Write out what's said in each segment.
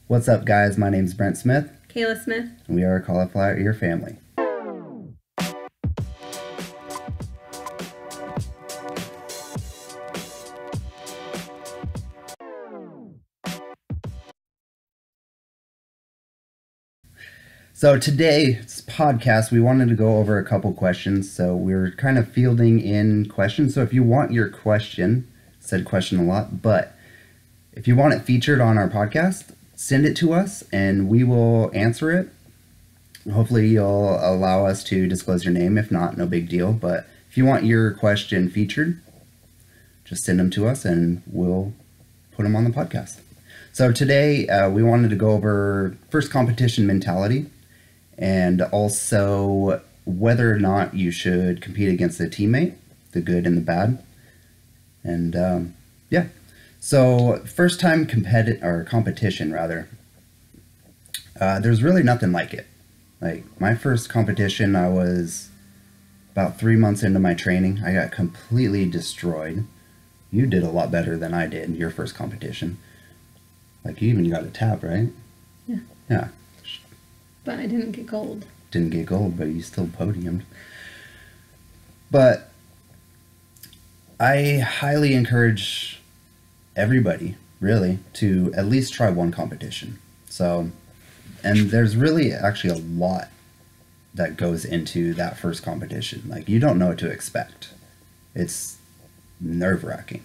What's up, guys? My name's Brent Smith. Kayla Smith. And we are Cauliflower, your family. So today's podcast, we wanted to go over a couple questions. So we're kind of fielding in questions. So if you want your question, said question a lot, but if you want it featured on our podcast, send it to us and we will answer it. Hopefully you'll allow us to disclose your name. If not, no big deal. But if you want your question featured, just send them to us and we'll put them on the podcast. So today we wanted to go over first competition mentality and also whether or not you should compete against a teammate, the good and the bad. And yeah. So first time competition rather, there's really nothing like it. Like my first competition, I was about 3 months into my training. I got completely destroyed. You did a lot better than I did in your first competition. Like you even got a tab, right? Yeah. Yeah. But I didn't get gold. Didn't get gold, but you still podiumed. But I highly encourage everybody, really, to at least try one competition. So, and there's really actually a lot that goes into that first competition. Like, you don't know what to expect. It's nerve-wracking.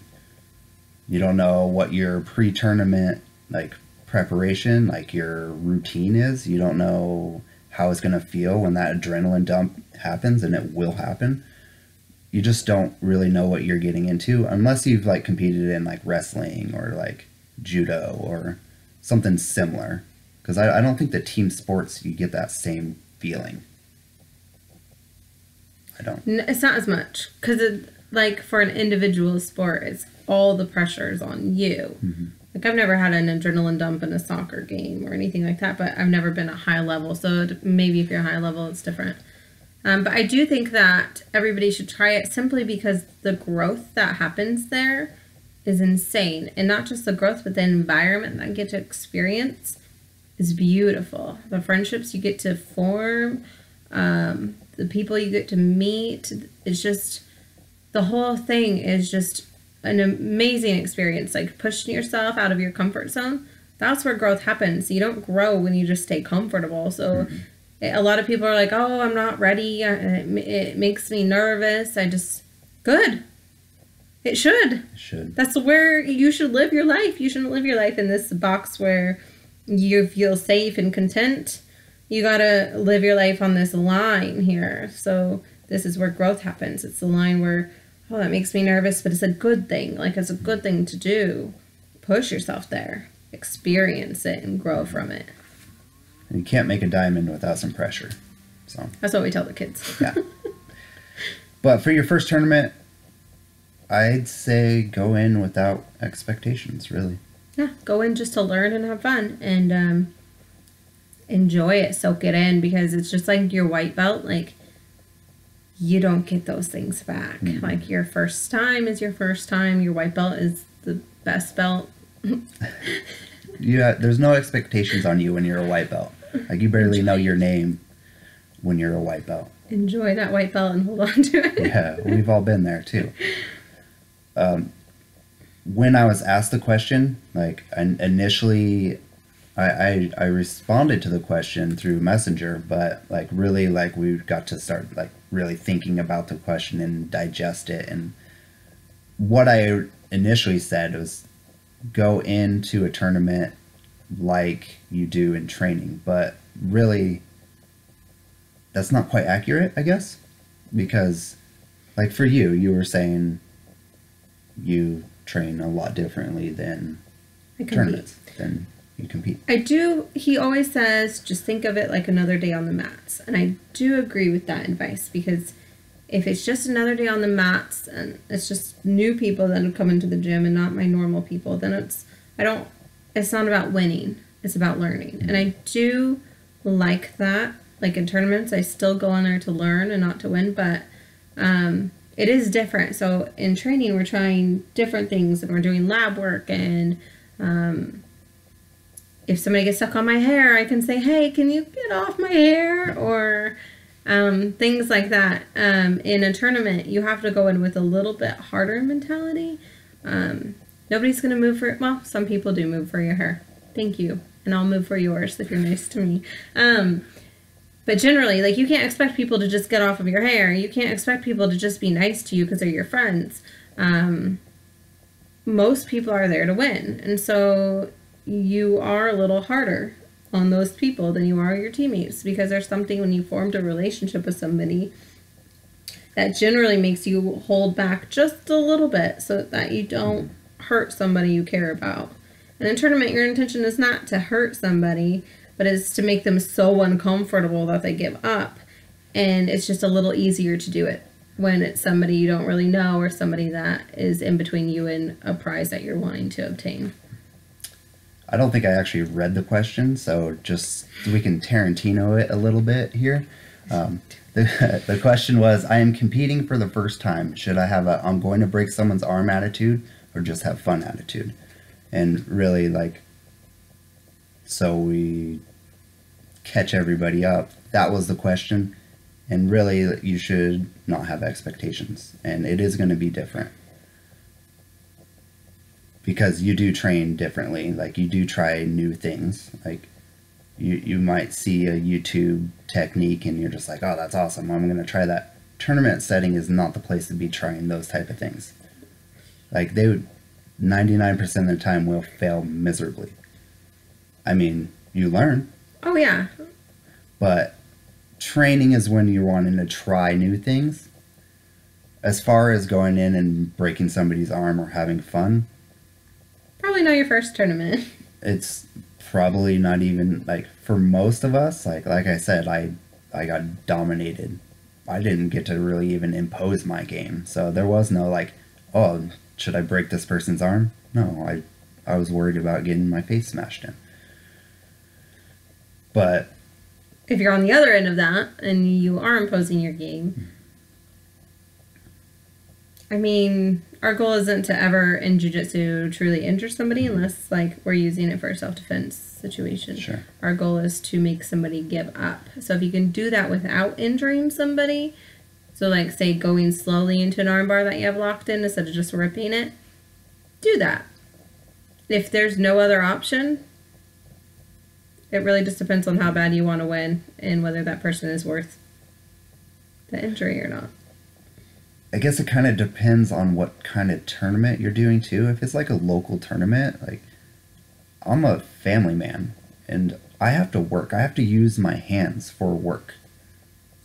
You don't know what your pre-tournament, like, preparation, like your routine is. You don't know how it's going to feel when that adrenaline dump happens, and it will happen. You just don't really know what you're getting into unless you've like competed in like wrestling or like judo or something similar. Because I don't think the team sports, you get that same feeling. I don't. It's not as much because like for an individual sport, it's all the pressures on you. Mm-hmm. Like I've never had an adrenaline dump in a soccer game or anything like that, but I've never been at high level. So maybe if you're high level, it's different. But I do think that everybody should try it simply because the growth that happens there is insane. And not just the growth, but the environment that you get to experience is beautiful. The friendships you get to form, the people you get to meet, it's just, the whole thing is just an amazing experience. Like pushing yourself out of your comfort zone, that's where growth happens. You don't grow when you just stay comfortable. So a lot of people are like, oh, I'm not ready. It makes me nervous. Good. It should. It should. That's where you should live your life. You shouldn't live your life in this box where you feel safe and content. You got to live your life on this line here. So this is where growth happens. It's the line where, oh, that makes me nervous, but it's a good thing. Like, it's a good thing to do. Push yourself there. Experience it and grow from it. You can't make a diamond without some pressure. So that's what we tell the kids. Yeah. But for your first tournament, I'd say go in without expectations, really. Yeah, go in just to learn and have fun and enjoy it, soak it in, because it's just like your white belt. Like, you don't get those things back. Mm-hmm. Like, your first time is your first time. Your white belt is the best belt. Yeah, there's no expectations on you when you're a white belt. Like, you barely know your name when you're a white belt. Enjoy that white belt and hold on to it. Yeah, we've all been there too. When I was asked the question, like initially, I responded to the question through Messenger, but like really, like we got to start like really thinking about the question and digest it. And what I initially said was, go into a tournament like you do in training, but really that's not quite accurate, I guess, because like for you were saying you train a lot differently than tournaments, than you compete. He always says, just think of it like another day on the mats. And I do agree with that advice, because if it's just another day on the mats and it's just new people that have come into the gym and not my normal people, then it's not about winning. It's about learning. And I do like that. Like in tournaments, I still go on there to learn and not to win, but it is different. So in training, we're trying different things and we're doing lab work and if somebody gets stuck on my hair, I can say, hey, can you get off my hair? Or things like that. In a tournament, you have to go in with a little bit harder mentality. Nobody's going to move for, well, some people do move for your hair. Thank you. And I'll move for yours if you're nice to me. But generally, like, you can't expect people to just get off of your hair. You can't expect people to just be nice to you because they're your friends. Most people are there to win. And so you are a little harder on those people than you are your teammates, because there's something when you formed a relationship with somebody that generally makes you hold back just a little bit so that you don't hurt somebody you care about. In a tournament, your intention is not to hurt somebody, but is to make them so uncomfortable that they give up. And it's just a little easier to do it when it's somebody you don't really know, or somebody that is in between you and a prize that you're wanting to obtain. I don't think I actually read the question, so just we can Tarantino it a little bit here. The question was, I am competing for the first time. Should I have a I'm going to break someone's arm attitude, or just have fun attitude? And really, like, so we catch everybody up. That was the question. And really, you should not have expectations. And it is going to be different. Because you do train differently. Like, you do try new things. Like, you might see a YouTube technique and you're just like, oh, that's awesome, I'm going to try that. Tournament setting is not the place to be trying those type of things. Like, they would 99% of the time will fail miserably. I mean, you learn. Oh, yeah. But training is when you're wanting to try new things. As far as going in and breaking somebody's arm or having fun, probably not your first tournament. It's probably not even, like, for most of us, like I said, I got dominated. I didn't get to really even impose my game. So there was no, like, oh, should I break this person's arm? No, I was worried about getting my face smashed in. But if you're on the other end of that and you are imposing your game, I mean, our goal isn't to ever in jiu-jitsu truly injure somebody unless, like, we're using it for a self-defense situation. Sure. Our goal is to make somebody give up. So if you can do that without injuring somebody, so, like, say going slowly into an armbar that you have locked in instead of just ripping it, do that. If there's no other option, it really just depends on how bad you want to win and whether that person is worth the injury or not. I guess it kind of depends on what kind of tournament you're doing, too. If it's like a local tournament, like, I'm a family man, and I have to work. I have to use my hands for work.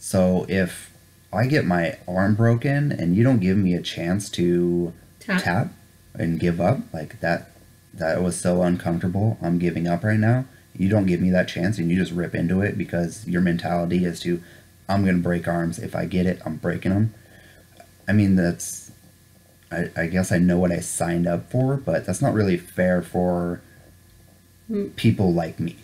So if I get my arm broken and you don't give me a chance to tap and give up, like, that was so uncomfortable, I'm giving up right now. You don't give me that chance and you just rip into it because your mentality is to, I'm going to break arms. If I get it, I'm breaking them. I mean, that's, I guess I know what I signed up for, but that's not really fair for people like me.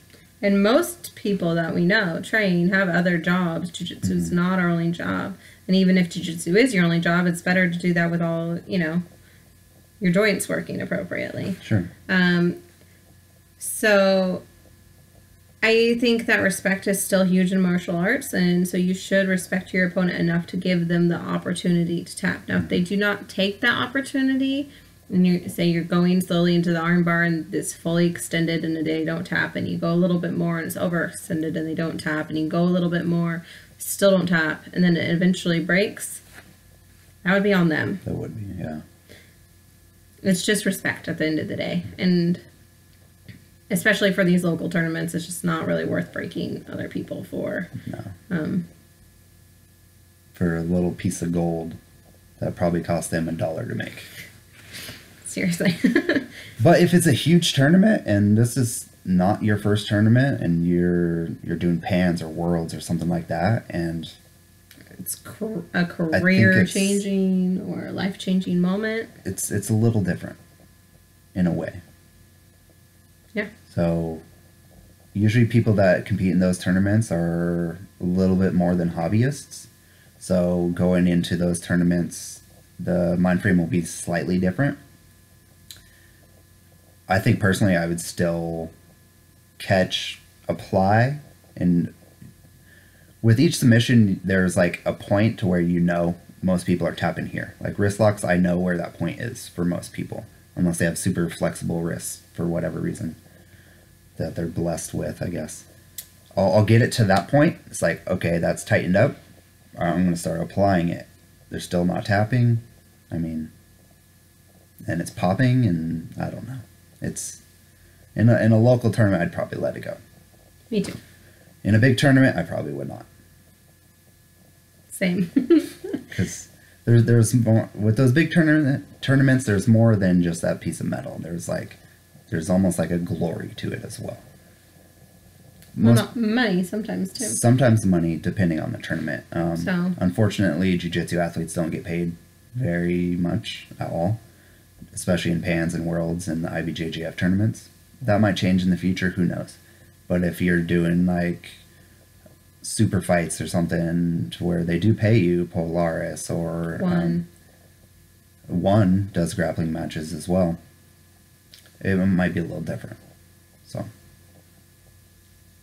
And most people that we know train have other jobs. Jiu-jitsu is not our only job. And even if jiu-jitsu is your only job, it's better to do that with all, you know, your joints working appropriately. Sure. So I think that respect is still huge in martial arts, and so you should respect your opponent enough to give them the opportunity to tap. Now, if they do not take that opportunity, and you say you're going slowly into the armbar and it's fully extended and they don't tap, and you go a little bit more and it's overextended and they don't tap, and you go a little bit more, still don't tap, and then it eventually breaks, that would be on them. That would be, yeah. It's just respect at the end of the day, and especially for these local tournaments, it's just not really worth breaking other people for. No. For a little piece of gold that probably cost them $1 to make. Seriously. But if it's a huge tournament and this is not your first tournament and you're doing pans or worlds or something like that, and it's a career-changing or life-changing moment, it's a little different in a way. Yeah. So usually people that compete in those tournaments are a little bit more than hobbyists. So going into those tournaments, the mind frame will be slightly different. I think personally I would still catch, apply, and with each submission, there's like a point to where most people are tapping here. Like wrist locks, I know where that point is for most people, unless they have super flexible wrists for whatever reason that they're blessed with, I guess. I'll get it to that point. It's like, okay, that's tightened up. I'm going to start applying it. They're still not tapping. I mean, and it's popping, and I don't know. It's in a local tournament, I'd probably let it go. Me too. In a big tournament, I probably would not. Same. Because there's more with those big tournaments. There's more than just that piece of metal. There's almost like a glory to it as well. Not money sometimes too. Sometimes money, depending on the tournament. So unfortunately, jiu-jitsu athletes don't get paid very much at all, especially in Pans and Worlds and the IBJJF tournaments. That might change in the future. Who knows? But if you're doing like super fights or something to where they do pay you, Polaris or One does grappling matches as well. It might be a little different. So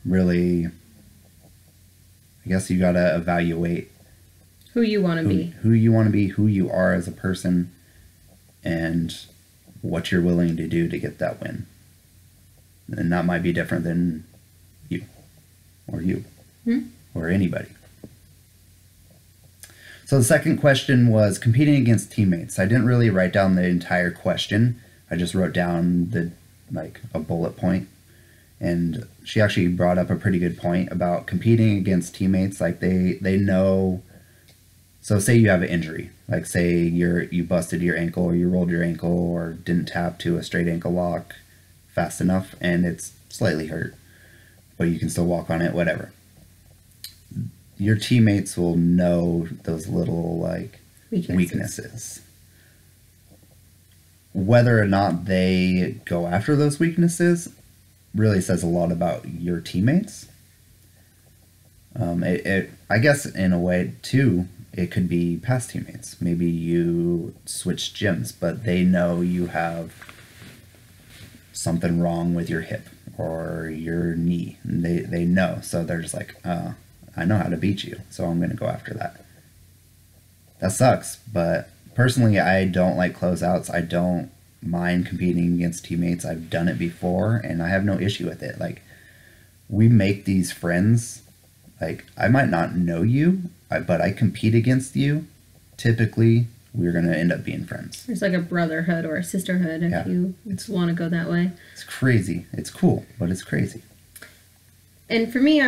really, I guess you gotta evaluate who you want to be, who you are as a person, and what you're willing to do to get that win. And that might be different than you or anybody. So the second question was competing against teammates. I didn't really write down the entire question. I just wrote down a bullet point. And she actually brought up a pretty good point about competing against teammates. Like they know. So say you have an injury. Like say you busted your ankle or you rolled your ankle or didn't tap to a straight ankle lock fast enough and it's slightly hurt, but you can still walk on it, whatever. Your teammates will know those little weaknesses. Whether or not they go after those weaknesses really says a lot about your teammates. I guess in a way too, it could be past teammates. Maybe you switch gyms, but they know you have something wrong with your hip or your knee. And they know, so they're just like, I know how to beat you, so I'm going to go after that. That sucks, but personally, I don't like closeouts. I don't mind competing against teammates. I've done it before, and I have no issue with it. Like, we make these friends. Like, I might not know you, but I compete against you. Typically, we're going to end up being friends. There's like a brotherhood or a sisterhood if you want to go that way. It's crazy. It's cool, but it's crazy. And for me,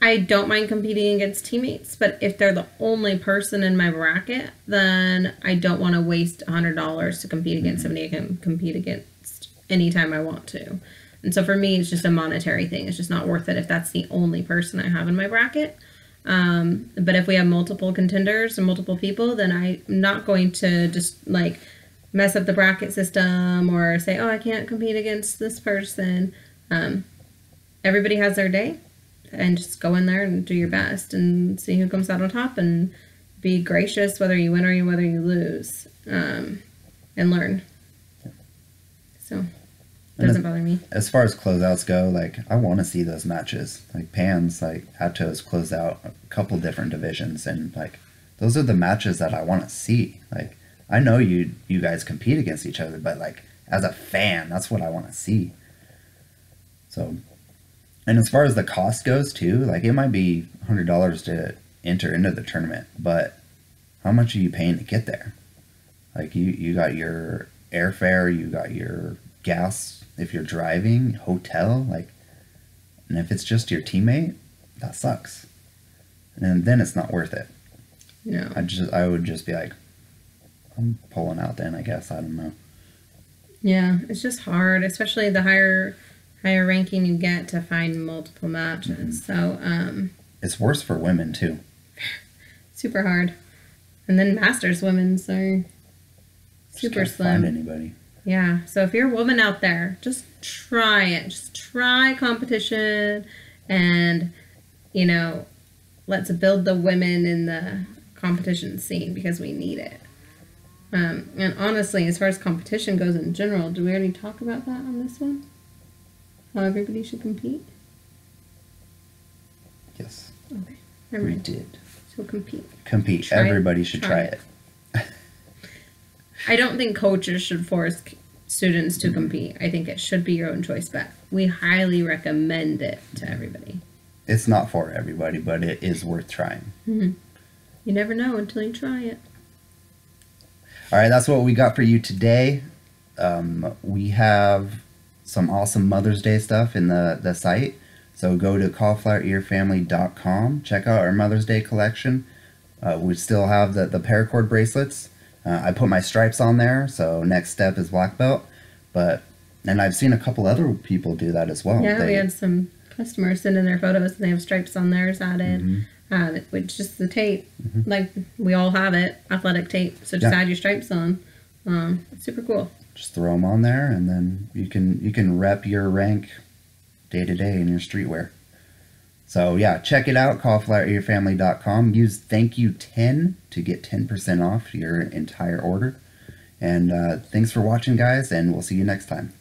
I don't mind competing against teammates, but if they're the only person in my bracket, then I don't want to waste $100 to compete against somebody I can compete against anytime I want to. And so for me, it's just a monetary thing. It's just not worth it if that's the only person I have in my bracket. But if we have multiple contenders and multiple people, then I'm not going to just like mess up the bracket system or say, oh, I can't compete against this person. Everybody has their day. And just go in there and do your best and see who comes out on top and be gracious whether you win or whether you lose, and learn. So it doesn't bother me. As far as closeouts go, like I want to see those matches. Like Pans, like Atto's closed out a couple different divisions, and like those are the matches that I want to see. Like I know you guys compete against each other, but like as a fan, that's what I want to see. So. And as far as the cost goes too, like it might be $100 to enter into the tournament, but how much are you paying to get there? Like you got your airfare, you got your gas if you're driving, hotel, like, and if it's just your teammate, that sucks. And then it's not worth it. No. I would just be like, I'm pulling out then, I guess. I don't know. Yeah, it's just hard, especially the higher ranking you get to find multiple matches. So it's worse for women too. Super hard. And then Masters women's are super slim. Find anybody. Yeah. So if you're a woman out there, just try it. Just try competition, and let's build the women in the competition scene because we need it. And honestly, as far as competition goes in general, did we already talk about that on this one? How everybody should compete? Yes. Okay. Never We mind. did. So compete. Compete. Try it. Everybody should try it. I don't think coaches should force students to compete. I think it should be your own choice, but we highly recommend it to everybody. It's not for everybody, but it is worth trying. You never know until you try it. All right, that's what we got for you today. We have some awesome Mother's Day stuff in the site. So go to cauliflowerearfamily.com. Check out our Mother's Day collection. We still have the paracord bracelets. I put my stripes on there, so next step is black belt. And I've seen a couple other people do that as well. Yeah, we had some customers send in their photos and they have stripes on theirs added. With just the tape. Like, we all have it, athletic tape. So just add your stripes on. It's super cool. Just throw them on there, and then you can rep your rank day to day in your streetwear. So yeah, check it out, cauliflowerearfamily.com. Use thank you 10 to get 10% off your entire order. And thanks for watching, guys, and we'll see you next time.